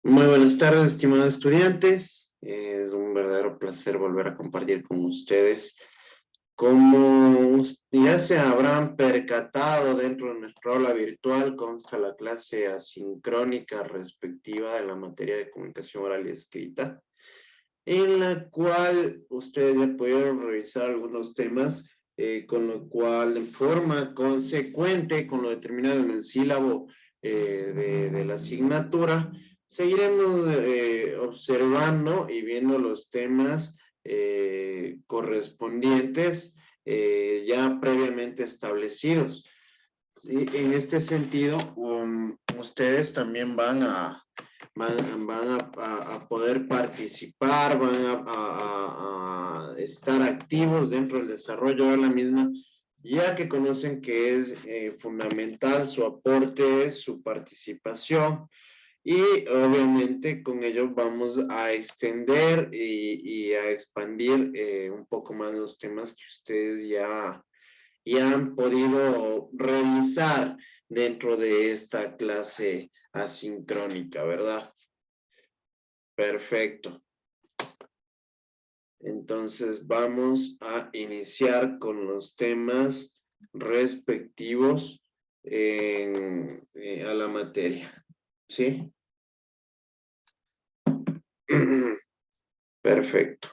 Muy buenas tardes, estimados estudiantes. Es un verdadero placer volver a compartir con ustedes. Como ya se habrán percatado, dentro de nuestra aula virtual consta la clase asincrónica respectiva de la materia de comunicación oral y escrita, en la cual ustedes ya pudieron revisar algunos temas, con lo cual, de forma consecuente con lo determinado en el sílabo de la asignatura, seguiremos observando y viendo los temas correspondientes ya previamente establecidos. Sí, en este sentido, ustedes también van a poder participar, van a estar activos dentro del desarrollo de la misma, ya que conocen que es fundamental su aporte, su participación, y obviamente con ello vamos a extender y a expandir un poco más los temas que ustedes ya han podido revisar dentro de esta clase asincrónica, ¿verdad? Perfecto. Entonces vamos a iniciar con los temas respectivos a la materia, ¿sí? Perfecto.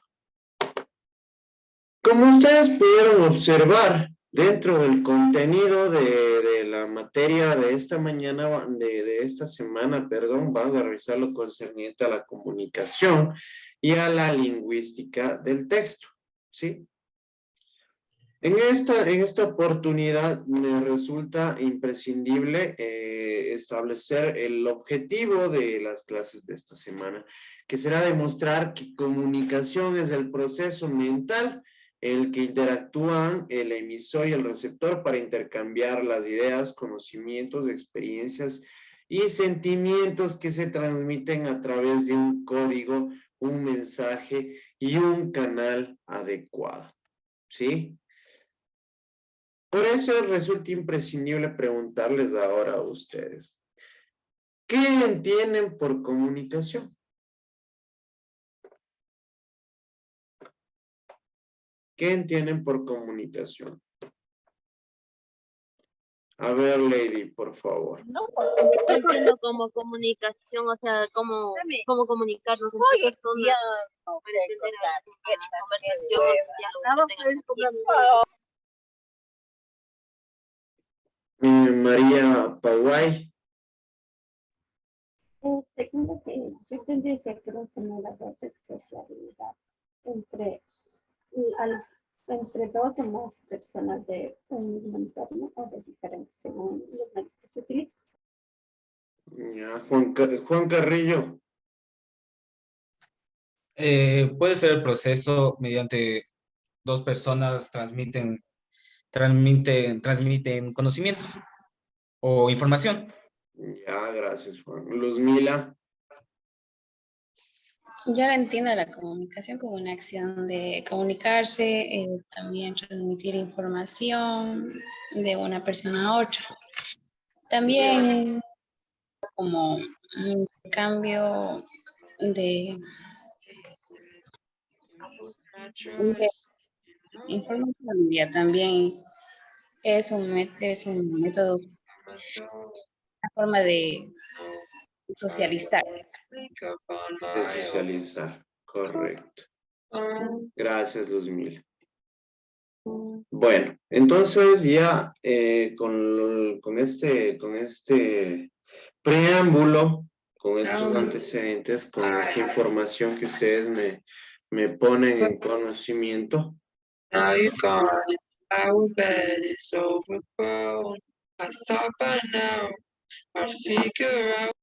Como ustedes pudieron observar, dentro del contenido de la materia de esta mañana, de esta semana, perdón, vamos a revisar lo concerniente a la comunicación y a la lingüística del texto, ¿sí? En esta oportunidad me resulta imprescindible establecer el objetivo de las clases de esta semana, que será demostrar que comunicación es el proceso mental en el que interactúan el emisor y el receptor para intercambiar las ideas, conocimientos, experiencias y sentimientos que se transmiten a través de un código, un mensaje y un canal adecuado, ¿sí? Por eso resulta imprescindible preguntarles ahora a ustedes, ¿qué entienden por comunicación? ¿Qué entienden por comunicación? A ver, Lady, por favor. No, yo entiendo como comunicación, o sea, como comunicarnos entre personas para entender la conversación, diálogo que tengas. María Paguay. Segundo que yo tendría que tener la sociabilidad entre, entre dos o más personas de un mismo entorno o de diferentes según los medios que se utilizan. Ya, Juan Carrillo. Puede ser el proceso mediante dos personas transmiten conocimiento o información. Ya, gracias, Juan. Luzmila. Yo entiendo la comunicación como una acción de comunicarse, también transmitir información de una persona a otra. También como un intercambio de información, ya también es un método, una forma de socializar. De socializar, correcto. Gracias, Luzmila. Bueno, entonces ya con este preámbulo, con estos antecedentes, con esta información que ustedes me ponen en conocimiento. Now you're gone, our bed is overgrown. I thought by now I'd figure out.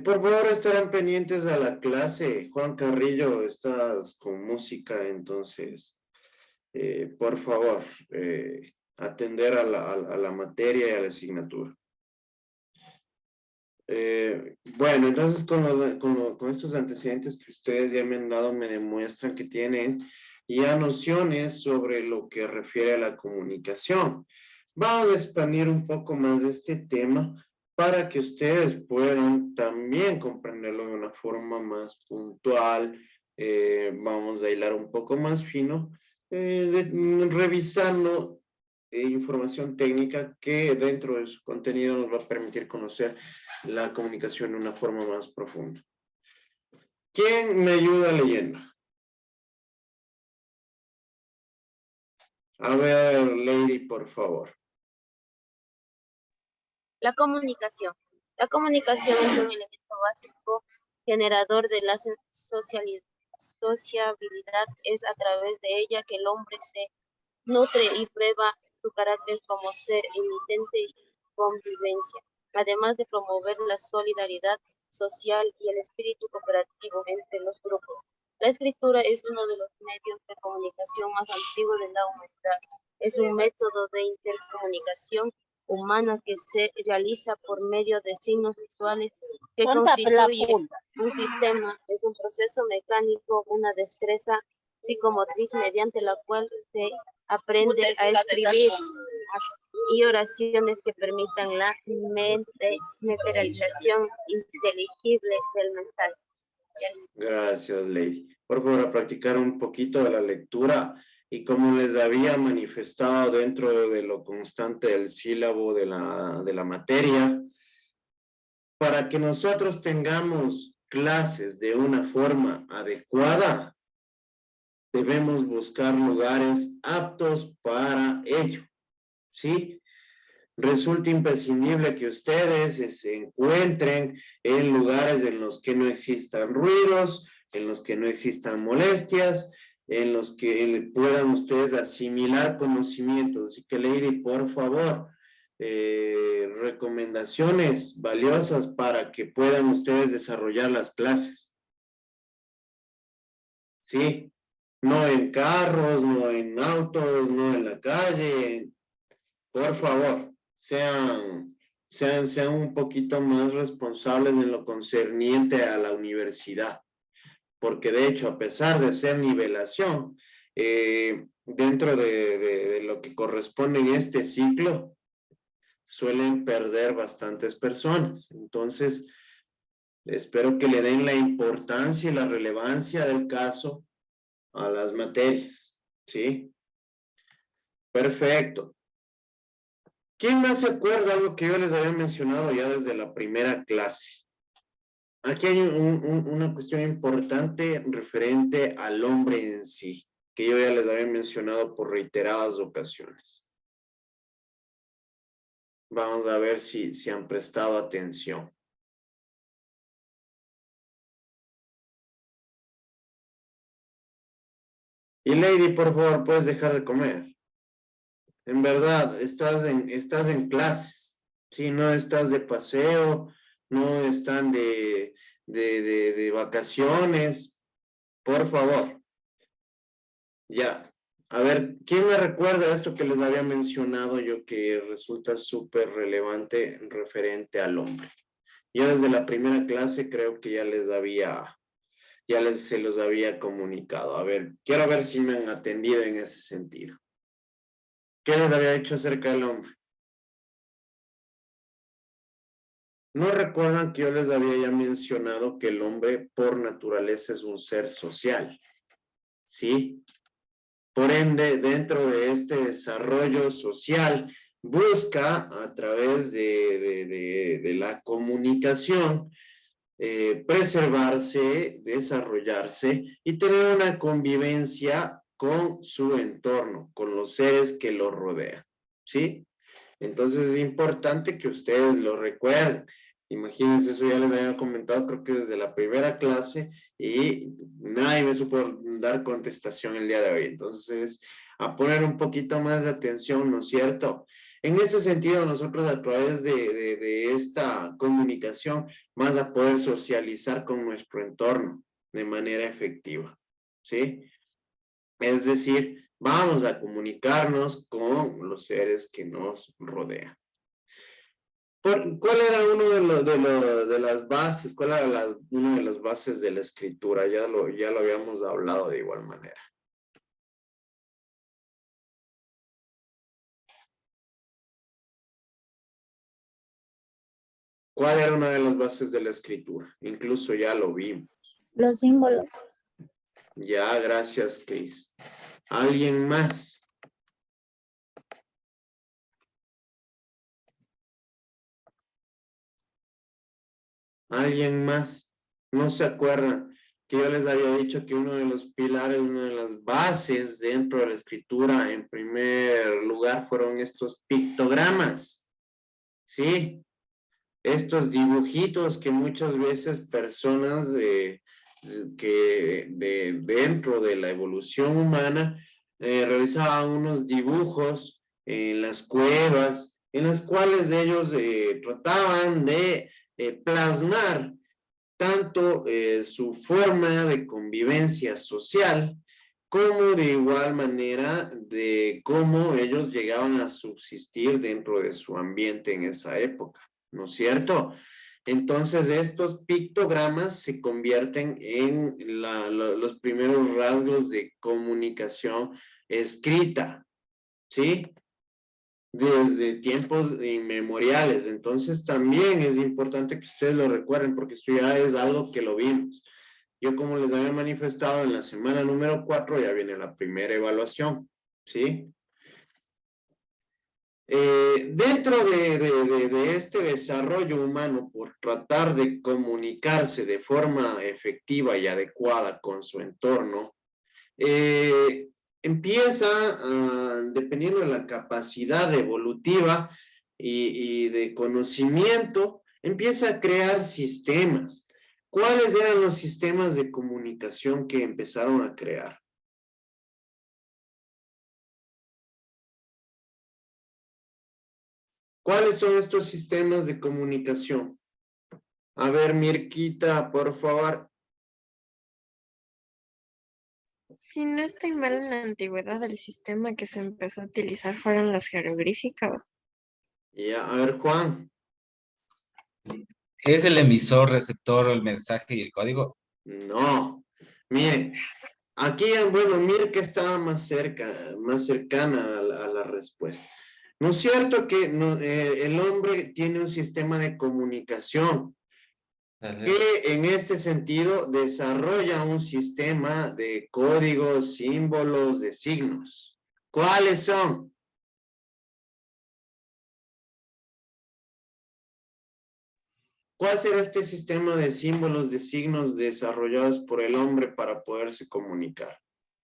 Por favor, estarán pendientes a la clase. Juan Carrillo, estás con música, entonces, por favor, atender a la materia y a la asignatura. Bueno, entonces con estos antecedentes que ustedes ya me han dado, me demuestran que tienen ya nociones sobre lo que refiere a la comunicación. Vamos a expandir un poco más de este tema para que ustedes puedan también comprenderlo de una forma más puntual. Vamos a hilar un poco más fino, revisando información técnica que dentro de su contenido nos va a permitir conocer la comunicación de una forma más profunda. ¿Quién me ayuda leyendo? A ver, Lady, por favor. La comunicación. La comunicación es un elemento básico generador de la sociabilidad. Es a través de ella que el hombre se nutre y prueba su carácter como ser emitente y convivencia, además de promover la solidaridad social y el espíritu cooperativo entre los grupos. La escritura es uno de los medios de comunicación más antiguos de la humanidad. Es un método de intercomunicación humana que se realiza por medio de signos visuales que constituye un sistema, es un proceso mecánico, una destreza psicomotriz mediante la cual se aprende a escribir y oraciones que permitan la materialización inteligible del mensaje. Gracias, Lady. Por favor, a practicar un poquito de la lectura y como les había manifestado dentro de lo constante del sílabo de la materia, para que nosotros tengamos clases de una forma adecuada, debemos buscar lugares aptos para ello, ¿sí? Resulta imprescindible que ustedes se encuentren en lugares en los que no existan ruidos, en los que no existan molestias, en los que puedan ustedes asimilar conocimientos. Así que, Lady, por favor, recomendaciones valiosas para que puedan ustedes desarrollar las clases. ¿Sí? No en carros, no en autos, no en la calle. Por favor, sean un poquito más responsables en lo concerniente a la universidad. Porque de hecho, a pesar de ser nivelación, dentro de lo que corresponde en este ciclo, suelen perder bastantes personas. Entonces, espero que le den la importancia y la relevancia del caso a las materias, ¿sí? Perfecto. ¿Quién más se acuerda algo que yo les había mencionado ya desde la primera clase? Aquí hay una cuestión importante referente al hombre en sí, que yo ya les había mencionado por reiteradas ocasiones. Vamos a ver si han prestado atención. Y Lady, por favor, puedes dejar de comer. En verdad, estás en clases, ¿sí? No estás de paseo, no están de vacaciones. Por favor. Ya. A ver, ¿quién me recuerda esto que les había mencionado yo que resulta súper relevante referente al hombre? Yo desde la primera clase creo que se los había comunicado. A ver, quiero ver si me han atendido en ese sentido. ¿Qué les había dicho acerca del hombre? ¿No recuerdan que yo les había ya mencionado que el hombre por naturaleza es un ser social? ¿Sí? Por ende, dentro de este desarrollo social, busca a través de la comunicación preservarse, desarrollarse y tener una convivencia con su entorno, con los seres que lo rodean, ¿sí? Entonces es importante que ustedes lo recuerden. Imagínense, eso ya les había comentado, creo que desde la primera clase y nadie me supo dar contestación el día de hoy. Entonces, a poner un poquito más de atención, ¿no es cierto? En ese sentido, nosotros a través de esta comunicación más a poder socializar con nuestro entorno de manera efectiva, ¿sí? Es decir, vamos a comunicarnos con los seres que nos rodean. ¿Cuál era uno de las bases? ¿Cuál era una de las bases de la escritura? Ya lo habíamos hablado de igual manera. ¿Cuál era una de las bases de la escritura? Incluso ya lo vimos. Los símbolos. Ya, gracias, Cris. ¿Alguien más? ¿Alguien más? ¿No se acuerdan que yo les había dicho que uno de los pilares, una de las bases dentro de la escritura, en primer lugar, fueron estos pictogramas? ¿Sí? Estos dibujitos que muchas veces personas dentro de la evolución humana realizaban unos dibujos en las cuevas, en las cuales ellos trataban de plasmar tanto su forma de convivencia social, como de igual manera de cómo ellos llegaban a subsistir dentro de su ambiente en esa época, ¿no es cierto? Entonces estos pictogramas se convierten en los primeros rasgos de comunicación escrita, ¿sí? Desde tiempos inmemoriales. Entonces también es importante que ustedes lo recuerden porque esto ya es algo que lo vimos. Yo, como les había manifestado, en la semana número 4 ya viene la primera evaluación, ¿sí? Dentro de este desarrollo humano por tratar de comunicarse de forma efectiva y adecuada con su entorno, empieza, dependiendo de la capacidad evolutiva y de conocimiento, empieza a crear sistemas. ¿Cuáles eran los sistemas de comunicación que empezaron a crear? ¿Cuáles son estos sistemas de comunicación? A ver, Mirquita, por favor. Si no estoy mal, en la antigüedad el sistema que se empezó a utilizar fueron los jeroglíficos. Ya, a ver, Juan. ¿Es el emisor, receptor, el mensaje y el código? No. Miren, aquí, bueno, Mirka estaba más cercana a la respuesta. ¿No es cierto que el hombre tiene un sistema de comunicación que en este sentido desarrolla un sistema de códigos, símbolos, de signos? ¿Cuáles son? ¿Cuál será este sistema de símbolos, de signos desarrollados por el hombre para poderse comunicar?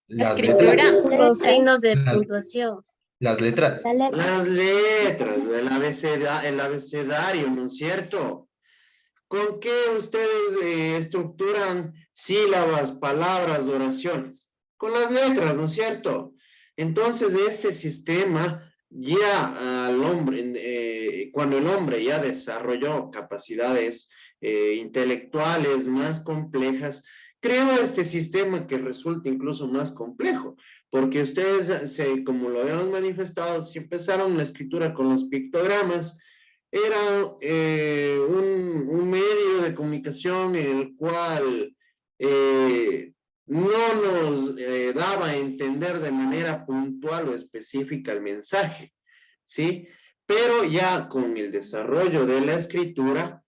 Las Escritura. letras. Los signos de Las, puntuación. las letras. La letra. Las letras, el abecedario, ¿no es cierto? ¿Con qué ustedes estructuran sílabas, palabras, oraciones? Con las letras, ¿no es cierto? Entonces, este sistema ya al hombre, cuando el hombre ya desarrolló capacidades intelectuales más complejas, creó este sistema que resulta incluso más complejo, porque ustedes, como lo habíamos manifestado, si empezaron la escritura con los pictogramas, era un medio de comunicación en el cual no nos daba a entender de manera puntual o específica el mensaje, ¿sí? Pero ya con el desarrollo de la escritura,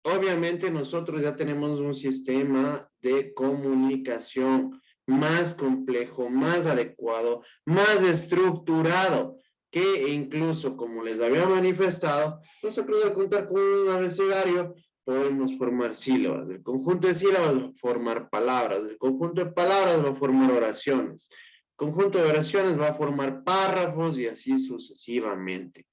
obviamente nosotros ya tenemos un sistema de comunicación más complejo, más adecuado, más estructurado, que incluso, como les había manifestado, nosotros al contar con un abecedario podemos formar sílabas. El conjunto de sílabas va a formar palabras. El conjunto de palabras va a formar oraciones. El conjunto de oraciones va a formar párrafos y así sucesivamente,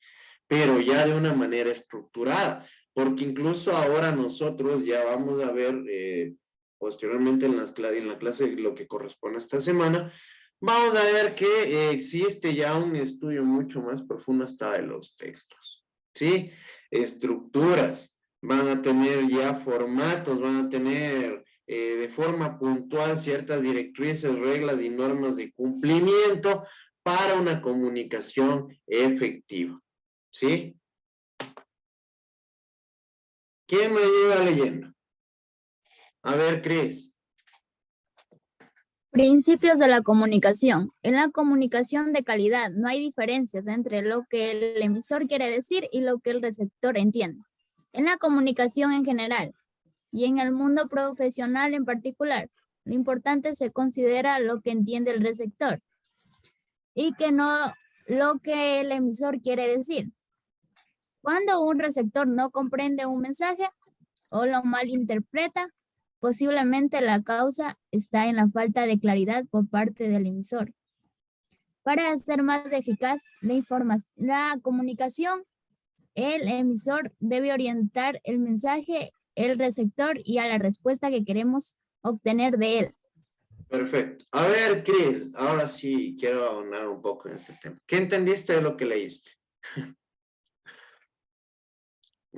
pero ya de una manera estructurada, porque incluso ahora nosotros ya vamos a ver posteriormente en la clase lo que corresponde a esta semana, vamos a ver que existe ya un estudio mucho más profundo hasta de los textos, ¿sí? Estructuras, van a tener ya formatos, van a tener de forma puntual ciertas directrices, reglas y normas de cumplimiento para una comunicación efectiva, ¿sí? ¿Quién me ayuda leyendo? A ver, Cris. Principios de la comunicación. En la comunicación de calidad no hay diferencias entre lo que el emisor quiere decir y lo que el receptor entiende. En la comunicación en general y en el mundo profesional en particular, lo importante se considera lo que entiende el receptor y que no lo que el emisor quiere decir. Cuando un receptor no comprende un mensaje o lo malinterpreta, posiblemente la causa está en la falta de claridad por parte del emisor. Para hacer más eficaz la comunicación, el emisor debe orientar el mensaje, el receptor y a la respuesta que queremos obtener de él. Perfecto. A ver, Cris, ahora sí quiero abonar un poco en este tema. ¿Qué entendiste de lo que leíste?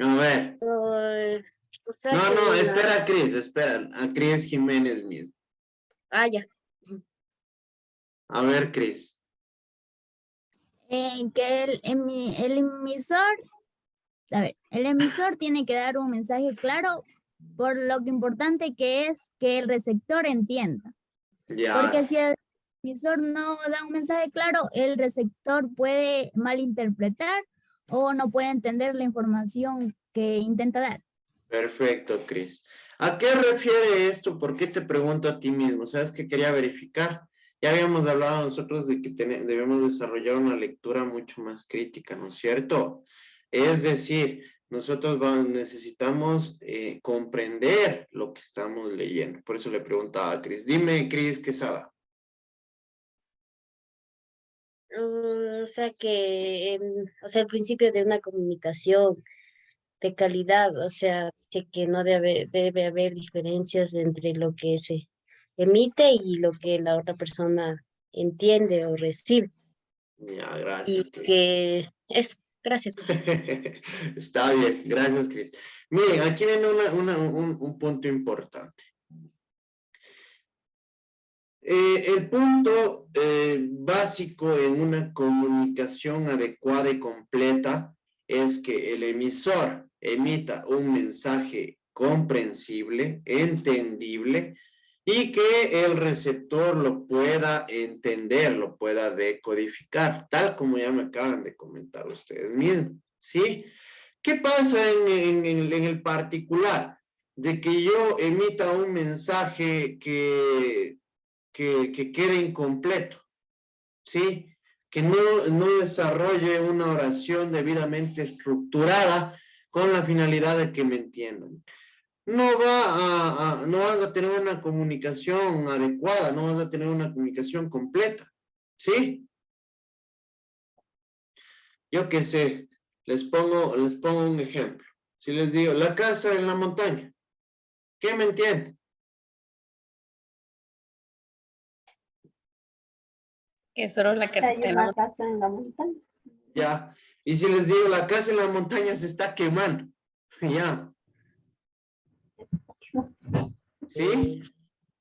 A ver. O sea No, que no, una- espera, Cris, espera. A Cris Jiménez mismo. ya. A ver, Cris. Que el emisor, a ver, el emisor tiene que dar un mensaje claro por lo que importante que es que el receptor entienda. Porque Ya, si el emisor no da un mensaje claro, el receptor puede malinterpretar o no puede entender la información que intenta dar. perfecto, Cris. ¿A qué refiere esto? ¿Por qué te pregunto a ti mismo? ¿Sabes qué quería verificar? Ya habíamos hablado nosotros de que debemos desarrollar una lectura mucho más crítica, ¿no es cierto? Es decir, nosotros necesitamos comprender lo que estamos leyendo. Por eso le preguntaba a Cris. Dime, Cris Quesada. O sea que, el principio de una comunicación de calidad, o sea, que no debe haber diferencias entre lo que se emite y lo que la otra persona entiende o recibe. Ya, Y gracias, Cris. que es, gracias. Está bien, gracias, Cris. Miren, aquí viene un punto importante. El punto básico en una comunicación adecuada y completa es que el emisor emita un mensaje comprensible, entendible, y que el receptor lo pueda entender, lo pueda decodificar, tal como ya me acaban de comentar ustedes mismos, ¿sí? ¿Qué pasa en el particular? De que yo emita un mensaje que quede incompleto, ¿sí? Que no desarrolle una oración debidamente estructurada con la finalidad de que me entiendan. No vas a tener una comunicación adecuada, no vas a tener una comunicación completa, ¿sí? Yo qué sé, les pongo un ejemplo. Si les digo, la casa en la montaña, ¿qué me entienden? Que solo la casa Hay está en la una montaña. casa en la montaña. Ya. Y si les digo, la casa en la montaña se está quemando, ya. ¿Sí?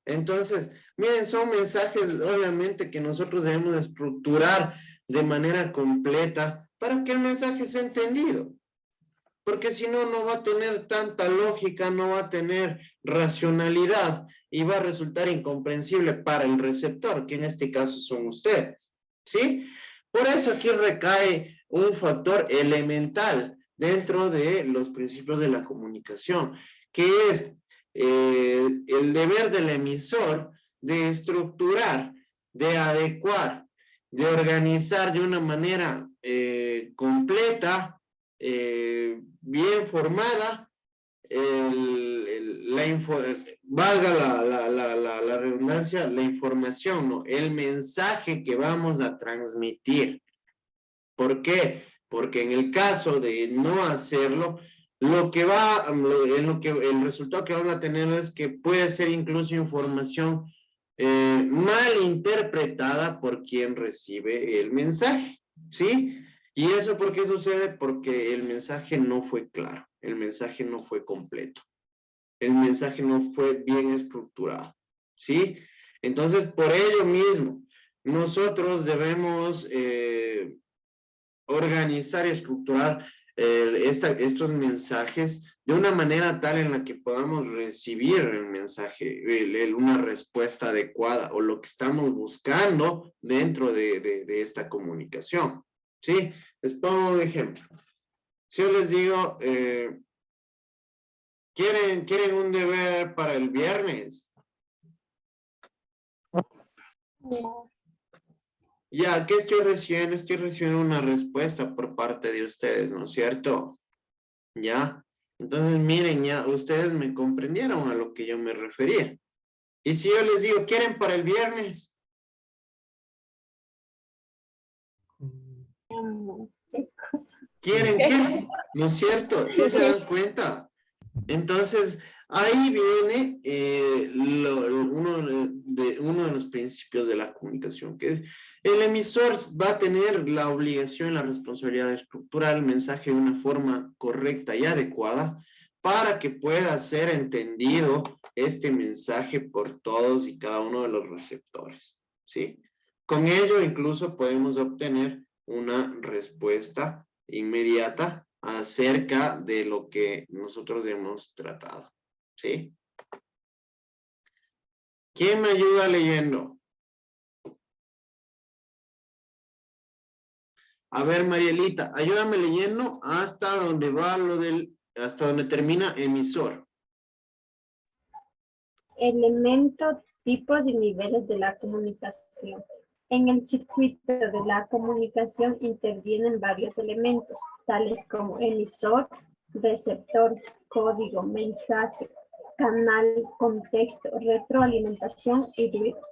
Entonces, miren, son mensajes obviamente que nosotros debemos estructurar de manera completa para que el mensaje sea entendido. Porque si no, no va a tener tanta lógica, no va a tener racionalidad y va a resultar incomprensible para el receptor, que en este caso son ustedes. ¿Sí? Por eso aquí recae un factor elemental dentro de los principios de la comunicación, que es el deber del emisor de estructurar, de adecuar, de organizar de una manera completa, bien formada, valga la redundancia, la información, ¿no? El mensaje que vamos a transmitir. ¿Por qué? Porque en el caso de no hacerlo, el resultado que vamos a tener es que puede ser incluso información mal interpretada por quien recibe el mensaje, ¿sí? ¿Y eso por qué sucede? Porque el mensaje no fue claro, el mensaje no fue completo, el mensaje no fue bien estructurado, ¿sí? Entonces, por ello mismo, nosotros debemos organizar y estructurar estos mensajes de una manera tal en la que podamos recibir el mensaje, una respuesta adecuada o lo que estamos buscando dentro de esta comunicación. ¿Sí? Les pongo un ejemplo. Si yo les digo, ¿quieren un deber para el viernes? No. Ya, ¿qué estoy recibiendo? Estoy recibiendo una respuesta por parte de ustedes, ¿no es cierto? ¿Ya? Entonces, miren, ya ustedes me comprendieron a lo que yo me refería. Y si yo les digo, ¿quieren para el viernes? ¿Qué cosa? ¿Quieren qué? ¿No es cierto? ¿Sí se dan cuenta? Entonces, ahí viene uno de los principios de la comunicación, que es el emisor va a tener la obligación, la responsabilidad de estructurar el mensaje de una forma correcta y adecuada para que pueda ser entendido este mensaje por todos y cada uno de los receptores, ¿sí? Con ello incluso podemos obtener una respuesta inmediata acerca de lo que nosotros hemos tratado, ¿sí? ¿Quién me ayuda leyendo? A ver, Marielita, ayúdame leyendo hasta donde va hasta donde termina emisor. Elementos, tipos y niveles de la comunicación. En el circuito de la comunicación intervienen varios elementos, tales como emisor, receptor, código, mensaje, canal, contexto, retroalimentación y ruidos.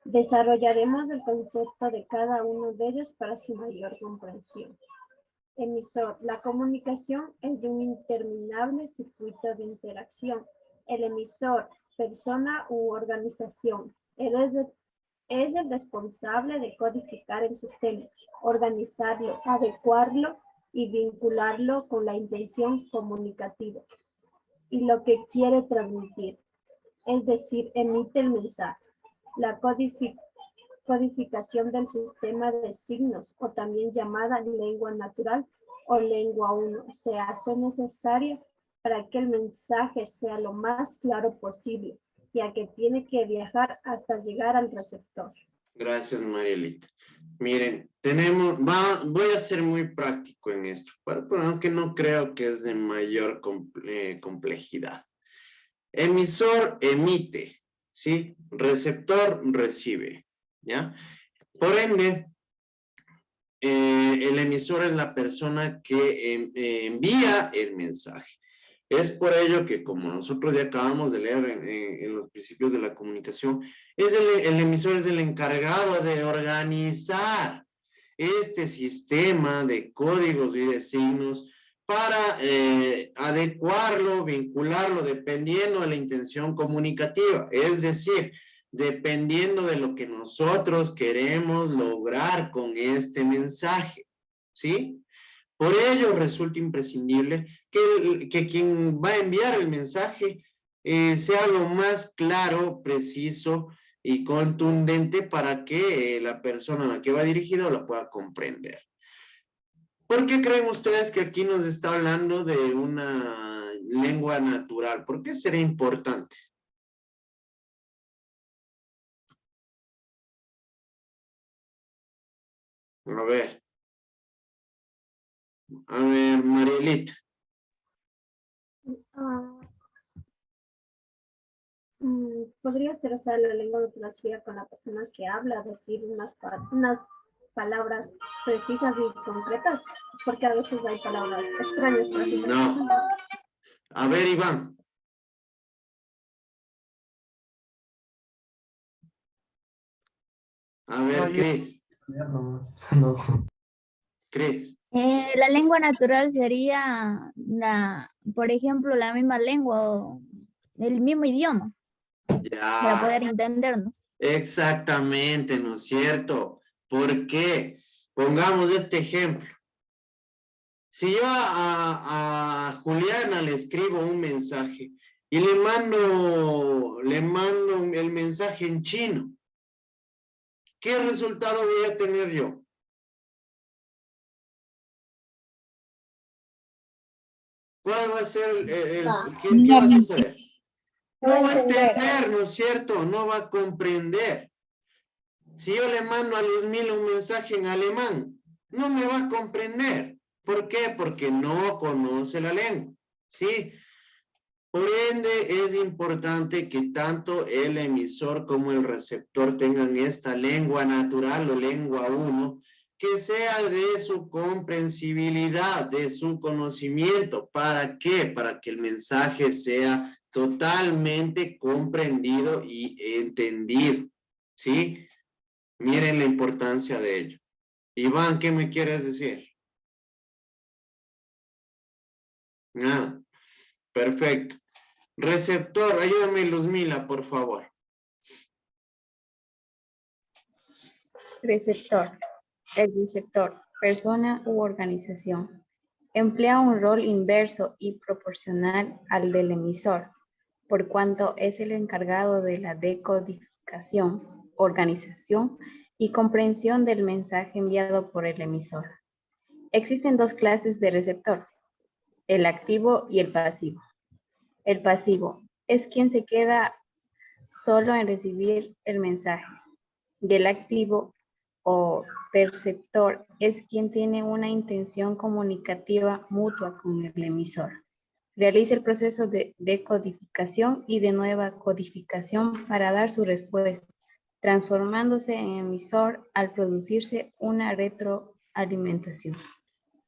Desarrollaremos el concepto de cada uno de ellos para su mayor comprensión. Emisor. La comunicación es de un interminable circuito de interacción. El emisor, persona u organización, es el responsable de codificar el sistema, organizarlo, adecuarlo y vincularlo con la intención comunicativa y lo que quiere transmitir, es decir, emite el mensaje. La codificación del sistema de signos, o también llamada lengua natural o lengua 1, se hace necesaria para que el mensaje sea lo más claro posible, ya que tiene que viajar hasta llegar al receptor. Gracias, Marielita. Miren, voy a ser muy práctico en esto, aunque no creo que es de mayor complejidad. Emisor emite, ¿sí? Receptor recibe, ¿ya? Por ende, el emisor es la persona que envía el mensaje. Es por ello que, como nosotros ya acabamos de leer en los principios de la comunicación, el emisor es el encargado de organizar este sistema de códigos y de signos para adecuarlo, vincularlo, dependiendo de la intención comunicativa. Es decir, dependiendo de lo que nosotros queremos lograr con este mensaje, ¿sí? Por ello resulta imprescindible que quien va a enviar el mensaje sea lo más claro, preciso y contundente para que la persona a la que va dirigido la pueda comprender. ¿Por qué creen ustedes que aquí nos está hablando de una lengua natural? ¿Por qué será importante? A ver, Marielita. Podría ser usar la lengua natural con la persona que habla, decir unas palabras precisas y concretas, porque a veces hay palabras extrañas. Por así No. A ver, Iván. A ver, Cris. No. Cris. La lengua natural sería, por ejemplo, la misma lengua o el mismo idioma para poder Ya, entendernos. exactamente, ¿no es cierto? ¿Por qué? Pongamos este ejemplo. Si yo a Juliana le escribo un mensaje y le mando el mensaje en chino, ¿qué resultado voy a tener yo? ¿Cuál va a ser qué va a suceder? No va a entender, ¿no es cierto? No va a comprender. Si yo le mando a Luzmila un mensaje en alemán, no me va a comprender. ¿Por qué? Porque no conoce la lengua, ¿sí? Por ende, es importante que tanto el emisor como el receptor tengan esta lengua natural o lengua 1, que sea de su comprensibilidad, de su conocimiento. ¿Para qué? Para que el mensaje sea totalmente comprendido y entendido, ¿sí? Miren la importancia de ello. Iván, ¿qué me quieres decir? Nada. Perfecto. Receptor, ayúdame Luzmila, por favor. Receptor. El receptor, persona u organización, emplea un rol inverso y proporcional al del emisor, por cuanto es el encargado de la decodificación, organización y comprensión del mensaje enviado por el emisor. Existen dos clases de receptor, el activo y el pasivo. El pasivo es quien se queda solo en recibir el mensaje, y el activo o perceptor es quien tiene una intención comunicativa mutua con el emisor. Realiza el proceso de decodificación y de nueva codificación para dar su respuesta, transformándose en emisor al producirse una retroalimentación.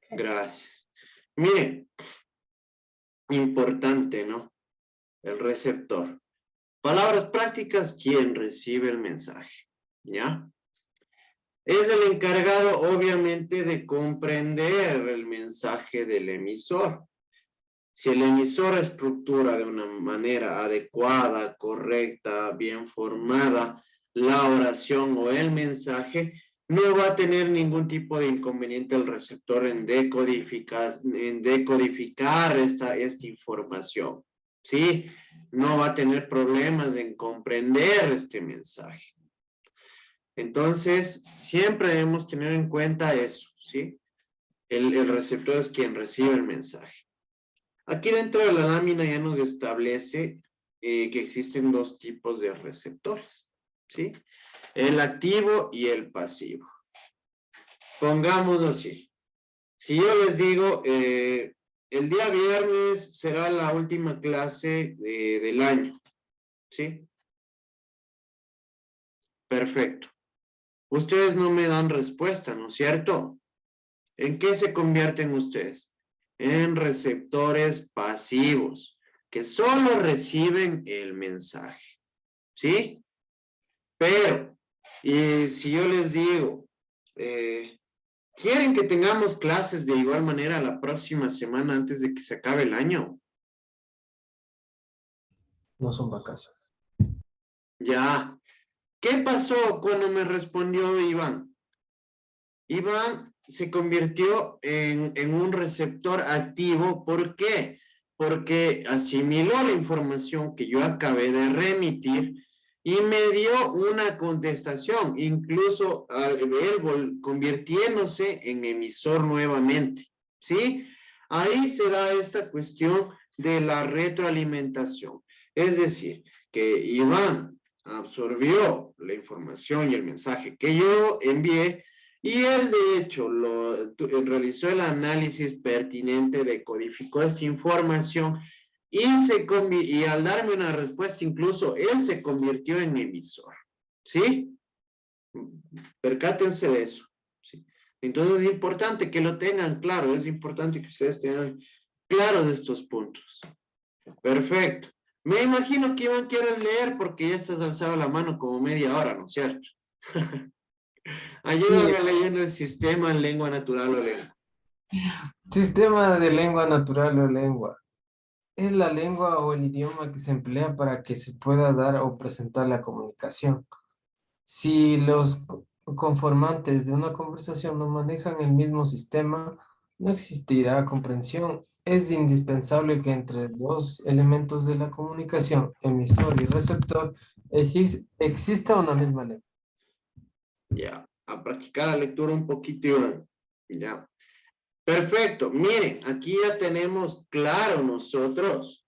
Gracias. Miren, importante, ¿no? El receptor. Palabras prácticas, quien recibe el mensaje, ¿ya? Es el encargado, obviamente, de comprender el mensaje del emisor. Si el emisor estructura de una manera adecuada, correcta, bien formada la oración o el mensaje, no va a tener ningún tipo de inconveniente el receptor en decodificar esta información, ¿sí? No va a tener problemas en comprender este mensaje. Entonces, siempre debemos tener en cuenta eso, ¿sí? El receptor es quien recibe el mensaje. Aquí dentro de la lámina ya nos establece que existen dos tipos de receptores, ¿sí? El activo y el pasivo. Pongámoslo así. Si yo les digo, el día viernes será la última clase del año, ¿sí? Perfecto. Ustedes no me dan respuesta, ¿no es cierto? ¿En qué se convierten ustedes? En receptores pasivos, que solo reciben el mensaje, ¿sí? Pero, y si yo les digo, ¿quieren que tengamos clases de igual manera la próxima semana antes de que se acabe el año? No son vacaciones. Ya. ¿Qué pasó cuando me respondió Iván? Iván se convirtió en un receptor activo. ¿Por qué? Porque asimiló la información que yo acabé de remitir y me dio una contestación, incluso él convirtiéndose en emisor nuevamente, ¿sí? Ahí se da esta cuestión de la retroalimentación. Es decir, que Iván absorbió la información y el mensaje que yo envié y él, de hecho, realizó el análisis pertinente, decodificó esta información y al darme una respuesta, incluso él se convirtió en emisor. ¿Sí? Percátense de eso. ¿Sí? Entonces es importante que lo tengan claro, es importante que ustedes tengan claros estos puntos. Perfecto. Me imagino que Iván quieres leer porque ya estás alzado la mano como media hora, ¿no es cierto? Ayúdame leyendo el sistema en lengua natural o lengua. Sistema de lengua natural o lengua. Es la lengua o el idioma que se emplea para que se pueda dar o presentar la comunicación. Si los conformantes de una conversación no manejan el mismo sistema, no existirá comprensión. Es indispensable que entre dos elementos de la comunicación, emisor y receptor, exista una misma lengua. Ya, a practicar la lectura un poquito, Iván. Ya. Perfecto. Miren, aquí ya tenemos claro nosotros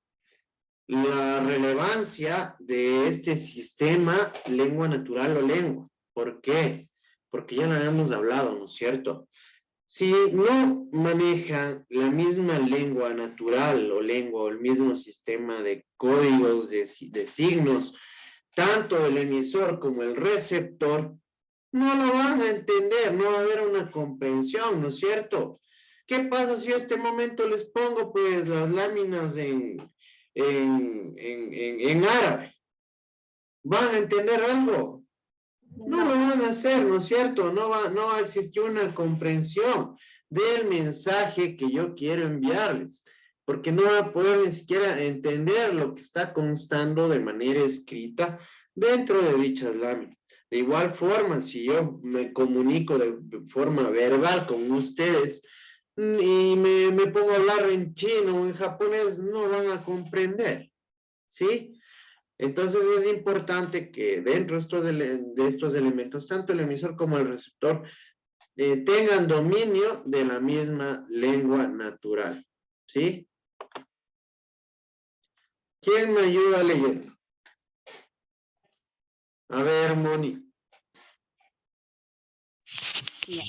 la relevancia de este sistema lengua natural o lengua. ¿Por qué? Porque ya lo habíamos hablado, ¿no es cierto? Si no manejan la misma lengua natural o lengua o el mismo sistema de códigos de signos, tanto el emisor como el receptor, no lo van a entender, no va a haber una comprensión, ¿no es cierto? ¿Qué pasa si a este momento les pongo pues las láminas en árabe? ¿Van a entender algo? No lo van a hacer, ¿no es cierto? No va a existir una comprensión del mensaje que yo quiero enviarles, porque no va a poder ni siquiera entender lo que está constando de manera escrita dentro de dichas láminas. De igual forma, si yo me comunico de forma verbal con ustedes y me pongo a hablar en chino o en japonés, no van a comprender, ¿sí? Entonces es importante que dentro de estos elementos, tanto el emisor como el receptor tengan dominio de la misma lengua natural, ¿sí? ¿Quién me ayuda leyendo? A ver, Moni. Bien.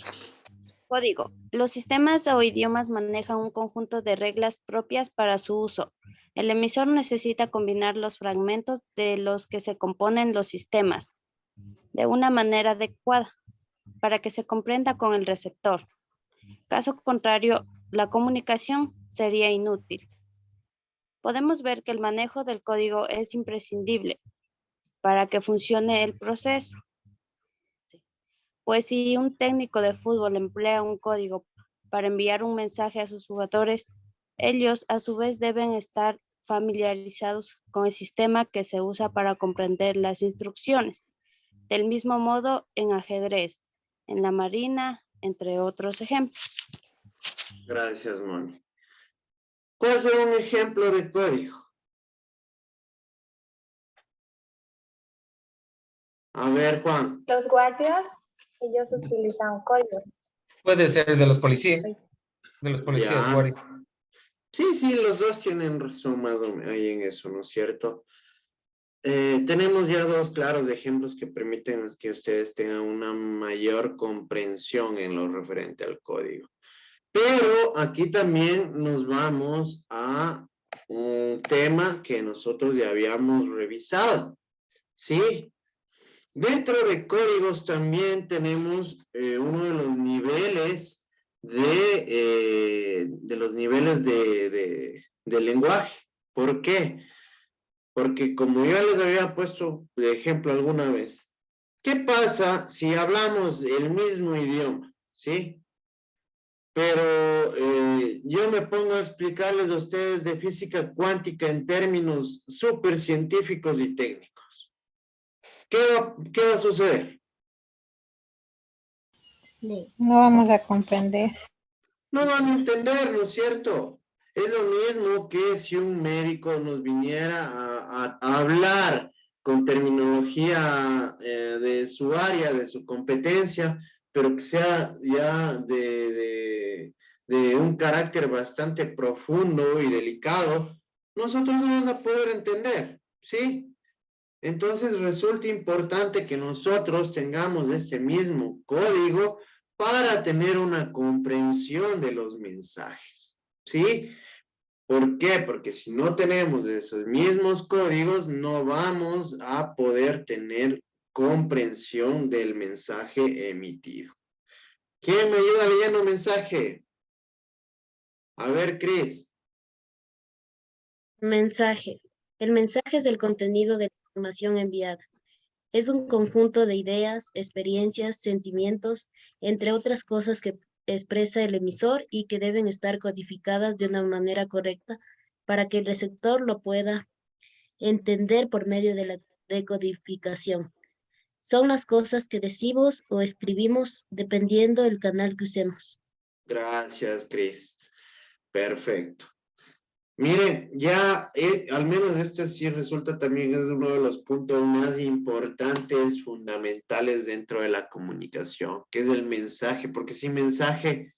Código. Los sistemas o idiomas manejan un conjunto de reglas propias para su uso. El emisor necesita combinar los fragmentos de los que se componen los sistemas de una manera adecuada para que se comprenda con el receptor. Caso contrario, la comunicación sería inútil. Podemos ver que el manejo del código es imprescindible para que funcione el proceso. Pues si un técnico de fútbol emplea un código para enviar un mensaje a sus jugadores, ellos a su vez deben estar familiarizados con el sistema que se usa para comprender las instrucciones. Del mismo modo en ajedrez, en la marina, entre otros ejemplos. Gracias, Moni. ¿Cuál será un ejemplo de código? A ver, Juan. Los guardias, ellos utilizan código. Puede ser de los policías. De los policías, Ya. guardias. Sí, los dos tienen razón más o menos ahí en eso, ¿no es cierto? Tenemos ya dos claros ejemplos que permiten que ustedes tengan una mayor comprensión en lo referente al código. Pero aquí también nos vamos a un tema que nosotros ya habíamos revisado, ¿sí? Dentro de códigos también tenemos uno de los niveles de lenguaje. ¿Por qué? Porque como ya les había puesto de ejemplo alguna vez, ¿qué pasa si hablamos el mismo idioma? ¿Sí? Pero yo me pongo a explicarles a ustedes de física cuántica en términos súper científicos y técnicos. ¿Qué va a suceder? No vamos a comprender. No van a entender, ¿no es cierto? Es lo mismo que si un médico nos viniera a hablar con terminología de su área, de su competencia, pero que sea ya de un carácter bastante profundo y delicado, nosotros no vamos a poder entender, ¿sí? Entonces resulta importante que nosotros tengamos ese mismo código para tener una comprensión de los mensajes, ¿sí? ¿Por qué? Porque si no tenemos esos mismos códigos, no vamos a poder tener comprensión del mensaje emitido. ¿Quién me ayuda leyendo mensaje? A ver, Cris. Mensaje. El mensaje es el contenido de la información enviada. Es un conjunto de ideas, experiencias, sentimientos, entre otras cosas que expresa el emisor y que deben estar codificadas de una manera correcta para que el receptor lo pueda entender por medio de la decodificación. Son las cosas que decimos o escribimos dependiendo del canal que usemos. Gracias, Cris. Perfecto. Miren, ya al menos este sí resulta también es uno de los puntos más importantes, fundamentales dentro de la comunicación, que es el mensaje, porque sin mensaje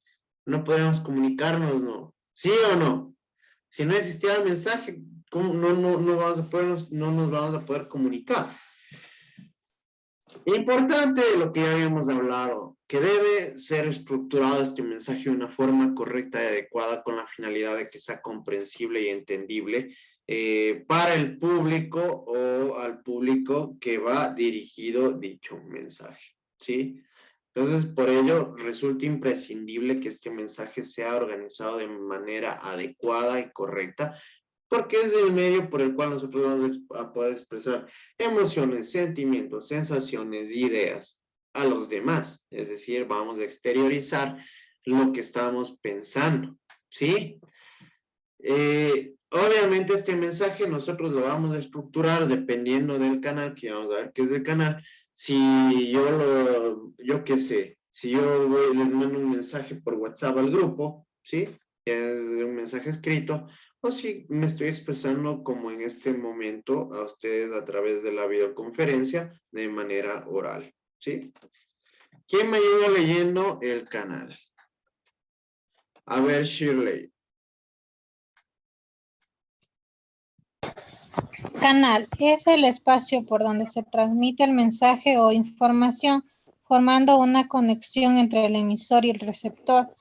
No podríamos comunicarnos, ¿no? ¿Sí o no? Si no existiera el mensaje, ¿cómo no nos vamos a poder comunicar? Importante lo que ya habíamos hablado, que debe ser estructurado este mensaje de una forma correcta y adecuada con la finalidad de que sea comprensible y entendible para el público o al público que va dirigido dicho mensaje, ¿sí? Entonces, por ello, resulta imprescindible que este mensaje sea organizado de manera adecuada y correcta, porque es el medio por el cual nosotros vamos a poder expresar emociones, sentimientos, sensaciones, ideas a los demás. Es decir, vamos a exteriorizar lo que estamos pensando, ¿sí? Obviamente este mensaje nosotros lo vamos a estructurar dependiendo del canal, que vamos a ver qué es el canal. Si yo qué sé, si yo les mando un mensaje por WhatsApp al grupo, ¿sí? Que es un mensaje escrito, o si me estoy expresando como en este momento a ustedes a través de la videoconferencia de manera oral, ¿sí? ¿Quién me ayuda leyendo el canal? A ver, Shirley. Canal es el espacio por donde se transmite el mensaje o información, formando una conexión entre el emisor y el receptor.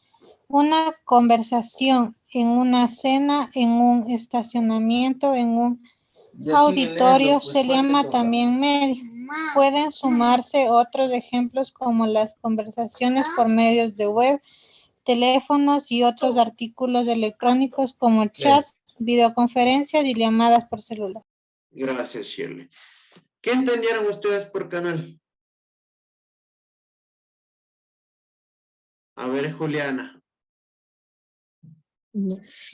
Una conversación en una cena, en un estacionamiento, en un auditorio se llama también medio. Pueden sumarse otros ejemplos como las conversaciones por medios de web, teléfonos y otros artículos electrónicos como el chat, videoconferencias y llamadas por celular. Gracias, Shirley. ¿Qué entendieron ustedes por canal? A ver, Juliana.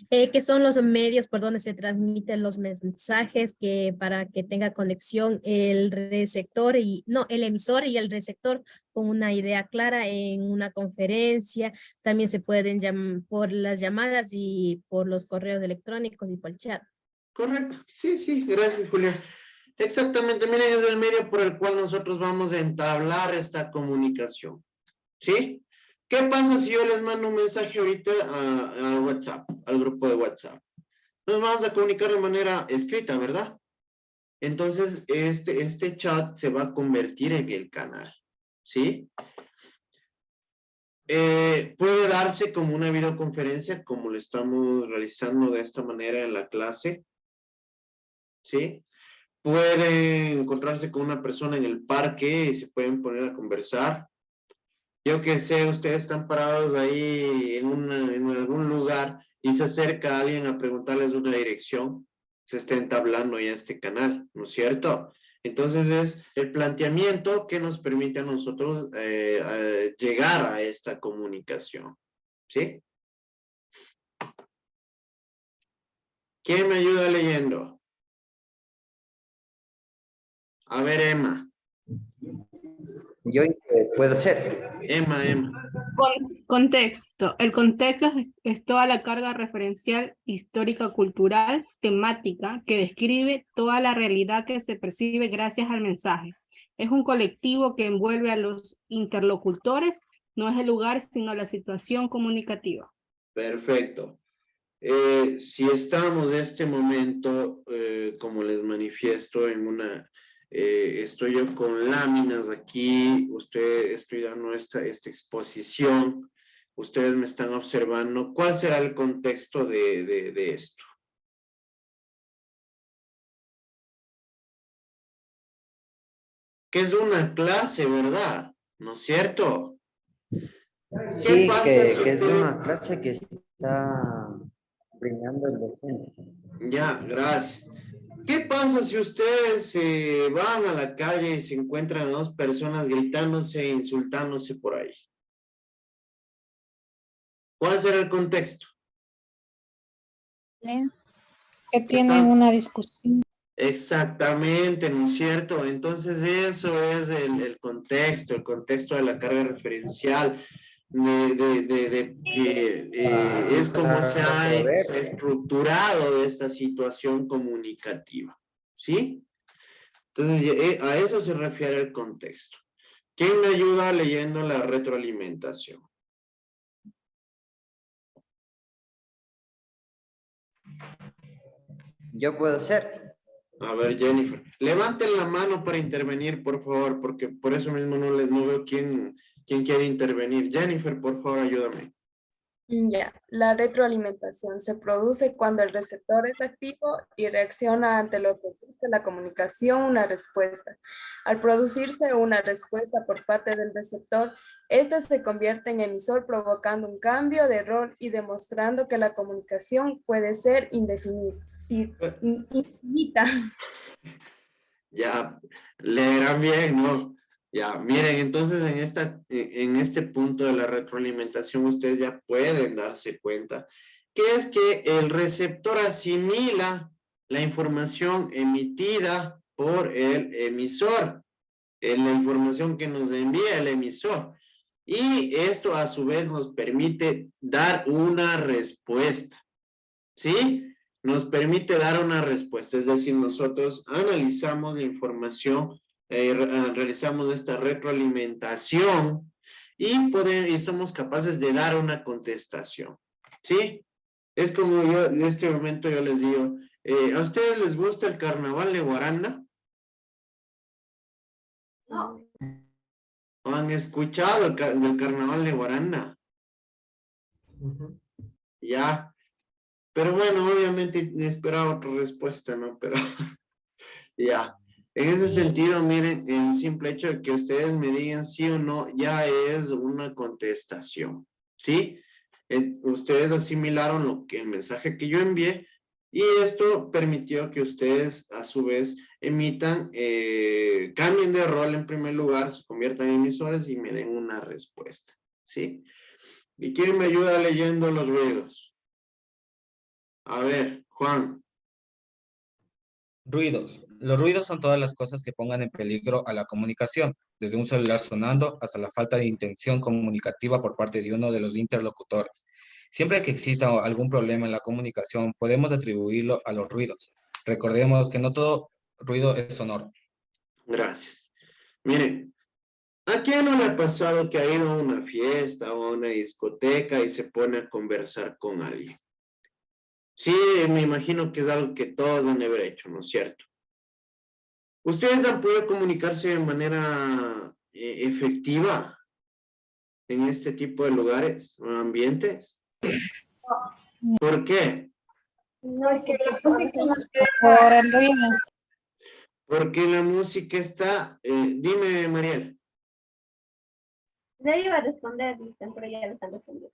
Que son los medios por donde se transmiten los mensajes que para que tenga conexión el receptor el emisor y el receptor con una idea clara en una conferencia. También se pueden llamar por las llamadas y por los correos electrónicos y por el chat. Correcto. Sí, gracias, Julián. Exactamente, miren, es el medio por el cual nosotros vamos a entablar esta comunicación. ¿Sí? ¿Qué pasa si yo les mando un mensaje ahorita a WhatsApp, al grupo de WhatsApp? Nos vamos a comunicar de manera escrita, ¿verdad? Entonces, este chat se va a convertir en el canal, ¿sí? Puede darse como una videoconferencia, como lo estamos realizando de esta manera en la clase, ¿sí? Pueden encontrarse con una persona en el parque y se pueden poner a conversar. Yo que sé, ustedes están parados ahí en algún lugar y se acerca alguien a preguntarles una dirección, se está entablando ya este canal, ¿no es cierto? Entonces es el planteamiento que nos permite a nosotros llegar a esta comunicación, ¿sí? ¿Quién me ayuda leyendo? A ver, Emma. Yo puedo ser. Emma. Contexto. El contexto es toda la carga referencial, histórica, cultural, temática, que describe toda la realidad que se percibe gracias al mensaje. Es un colectivo que envuelve a los interlocutores, no es el lugar, sino la situación comunicativa. Perfecto. Si estamos en este momento, como les manifiesto, estoy yo con láminas aquí, estoy dando esta exposición, ustedes me están observando. ¿Cuál será el contexto de esto? Que es una clase, ¿verdad? ¿No es cierto? Sí, que es una clase que está brindando el docente. Ya, gracias. ¿Qué pasa si ustedes van a la calle y se encuentran a dos personas gritándose e insultándose por ahí? ¿Cuál será el contexto? Que tienen una discusión. Exactamente, ¿no es cierto? Entonces eso es el contexto de la carga referencial, es como se ha estructurado esta situación comunicativa, ¿sí? Entonces a eso se refiere el contexto. ¿Quién me ayuda leyendo la retroalimentación? Yo puedo ser. A ver, Jennifer. Levanten la mano para intervenir, por favor, porque por eso mismo no veo quién quiere intervenir. Jennifer, por favor, ayúdame. Ya, la retroalimentación se produce cuando el receptor es activo y reacciona ante lo que busca la comunicación una respuesta. Al producirse una respuesta por parte del receptor, este se convierte en emisor provocando un cambio de rol y demostrando que la comunicación puede ser indefinida. Ya, leerán bien, ¿no? Ya, miren, entonces en este punto de la retroalimentación ustedes ya pueden darse cuenta que es que el receptor asimila la información emitida por el emisor, la información que nos envía el emisor. Y esto a su vez nos permite dar una respuesta, ¿sí? Nos permite dar una respuesta, es decir, nosotros analizamos la información, realizamos esta retroalimentación y somos capaces de dar una contestación, ¿sí? Es como yo, en este momento yo les digo, ¿a ustedes les gusta el carnaval de Guaranda? No. ¿O han escuchado del carnaval de Guaranda? Ya. Pero bueno, obviamente esperaba otra respuesta, ¿no? Pero ya. En ese sentido, miren, el simple hecho de que ustedes me digan sí o no ya es una contestación, ¿sí? Ustedes asimilaron el mensaje que yo envié y esto permitió que ustedes a su vez emitan, cambien de rol en primer lugar, se conviertan en emisores y me den una respuesta, ¿sí? ¿Y quién me ayuda leyendo los ruidos? A ver, Juan. Ruidos. Los ruidos son todas las cosas que pongan en peligro a la comunicación, desde un celular sonando hasta la falta de intención comunicativa por parte de uno de los interlocutores. Siempre que exista algún problema en la comunicación, podemos atribuirlo a los ruidos. Recordemos que no todo ruido es sonoro. Gracias. Miren, ¿a quién no le ha pasado que ha ido a una fiesta o a una discoteca y se pone a conversar con alguien? Sí, me imagino que es algo que todos han de haber hecho, ¿no es cierto? ¿Ustedes han podido comunicarse de manera efectiva en este tipo de lugares o ambientes? ¿Por qué? No, es que la música por el ruido. Porque la música está... dime, Mariel. Le iba a responder, dicen, pero ya lo están respondiendo.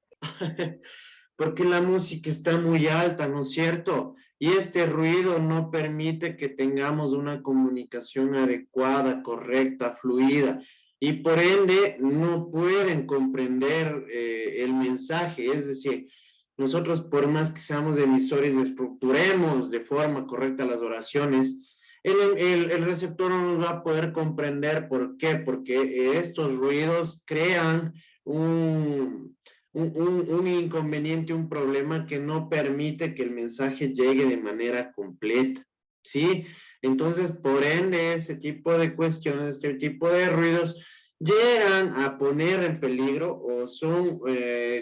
Porque la música está muy alta, ¿no es cierto? Y este ruido no permite que tengamos una comunicación adecuada, correcta, fluida. Y por ende no pueden comprender el mensaje. Es decir, nosotros por más que seamos emisores, estructuremos de forma correcta las oraciones, el receptor no nos va a poder comprender. ¿Por qué? Porque estos ruidos crean un inconveniente, un problema que no permite que el mensaje llegue de manera completa, ¿sí? Entonces, por ende, este tipo de cuestiones, este tipo de ruidos, llegan a poner en peligro o son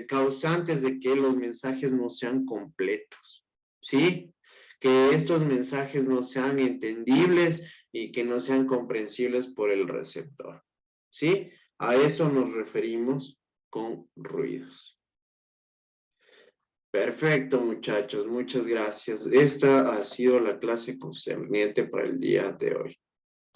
causantes de que los mensajes no sean completos, ¿sí? Que estos mensajes no sean entendibles y que no sean comprensibles por el receptor, ¿sí? A eso nos referimos con ruidos. Perfecto, muchachos, muchas gracias. Esta ha sido la clase concerniente para el día de hoy.